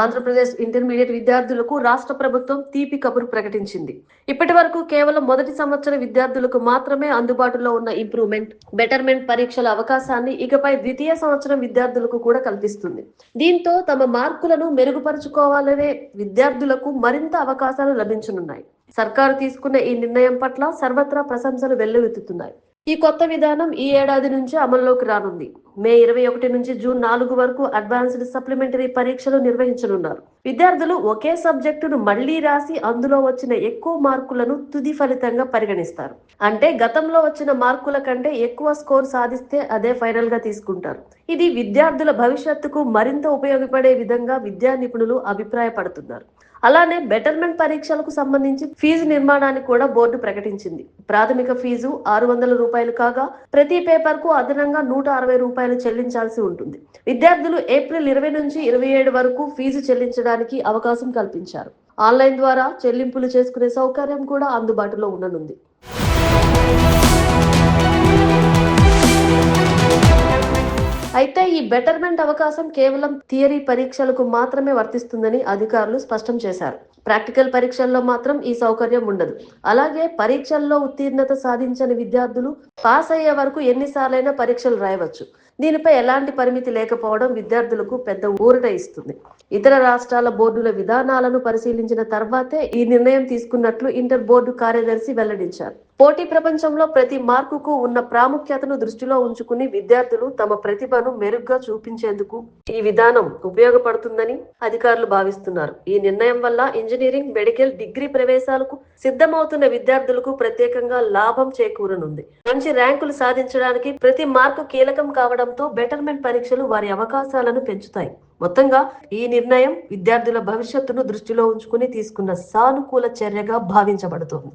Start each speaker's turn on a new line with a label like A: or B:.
A: Andhra Pradesh intermediate విద్యార్థులకు రాష్ట్ర ప్రభుత్వం తీపి కబురు ప్రకటించింది. ఇప్పటి వరకు కేవలం మొదటి సంవత్సర విద్యార్థులకు మాత్రమే అందుబాటులో ఉన్న ఇంప్రూవ్మెంట్, బెటర్మెంట్ పరీక్షల అవకాశాన్ని ఇకపై ద్వితీయ సంవత్సరం విద్యార్థులకు కూడా కల్పిస్తుంది. దీంతో తమ మార్కులను మెరుగుపరుచుకోవాలనే విద్యార్థులకు మరింత అవకాశాలు లభించనున్నాయి. సర్కారు తీసుకున్న ఈ నిర్ణయం పట్ల సర్వత్రా ప్రశంసలు వెల్లువెత్తుతున్నాయి. ఈ కొత్త విధానం ఈ ఏడాది నుంచి అమల్లోకి రానుంది. మే 21 నుంచి జూన్ 4 వరకు అడ్వాన్స్డ్ సప్లిమెంటరీ పరీక్షలు నిర్వహించనున్నారు. విద్యార్థులు ఒకే సబ్జెక్టును మళ్లీ రాసి అందులో వచ్చిన ఎక్కువ మార్కులను తుది ఫలితంగా పరిగణిస్తారు. అంటే గతంలో వచ్చిన మార్కుల కంటే ఎక్కువ స్కోర్ సాధిస్తే అదే ఫైనల్ గా తీసుకుంటారు. ఇది విద్యార్థుల భవిష్యత్తుకు మరింత ఉపయోగపడే విధంగా విద్యా నిపుణులు అభిప్రాయపడుతున్నారు. అలానే బెటర్మెంట్ పరీక్షలకు సంబంధించి ఫీజు నిర్మాణాన్ని కూడా బోర్డు ప్రకటించింది. ప్రాథమిక ఫీజు 600 రూపాయలు కాగా ప్రతి పేపర్ కు అదనంగా 160 రూపాయలు చెల్లించాల్సి ఉంటుంది. విద్యార్థులు ఏప్రిల్ 20 నుంచి 27 వరకు ఫీజు చెల్లించడానికి అవకాశం కల్పించారు. ఆన్లైన్ ద్వారా చెల్లింపులు చేసుకునే సౌకర్యం కూడా అందుబాటులో ఉండనుంది. అయితే ఈ బెటర్మెంట్ అవకాశం కేవలం థియరీ పరీక్షలకు మాత్రమే వర్తిస్తుందని అధికారులు స్పష్టం చేశారు. ప్రాక్టికల్ పరీక్షల్లో మాత్రం ఈ సౌకర్యం ఉండదు. అలాగే పరీక్షల్లో ఉత్తీర్ణత సాధించని విద్యార్థులు పాస్ అయ్యే వరకు ఎన్నిసార్లైనా పరీక్షలు రాయవచ్చు. దీనిపై ఎలాంటి పరిమితి లేకపోవడం విద్యార్థులకు పెద్ద ఊరట ఇస్తుంది. ఇతర రాష్ట్రాల బోర్డుల విధానాలను పరిశీలించిన తర్వాతే ఈ నిర్ణయం తీసుకున్నట్లు ఇంటర్ బోర్డు కార్యదర్శి వెల్లడించారు. పోటీ ప్రపంచంలో ప్రతి మార్కుకు ఉన్న ప్రాముఖ్యతను దృష్టిలో ఉంచుకుని విద్యార్థులు తమ ప్రతిభను మెరుగ్గా చూపించేందుకు ఈ విధానం ఉపయోగపడుతుందని అధికారులు భావిస్తున్నారు. ఈ నిర్ణయం వల్ల ఇంజనీరింగ్, మెడికల్, డిగ్రీ ప్రవేశాలకు సిద్ధమవుతున్న విద్యార్థులకు ప్రత్యేకంగా లాభం చేకూరనుంది. మంచి ర్యాంకులు సాధించడానికి ప్రతి మార్కు కీలకం కావడంతో బెటర్మెంట్ పరీక్షలు వారి అవకాశాలను పెంచుతాయి. మొత్తంగా ఈ నిర్ణయం విద్యార్థుల భవిష్యత్తును దృష్టిలో ఉంచుకుని తీసుకున్న సానుకూల చర్యగా భావించబడుతోంది.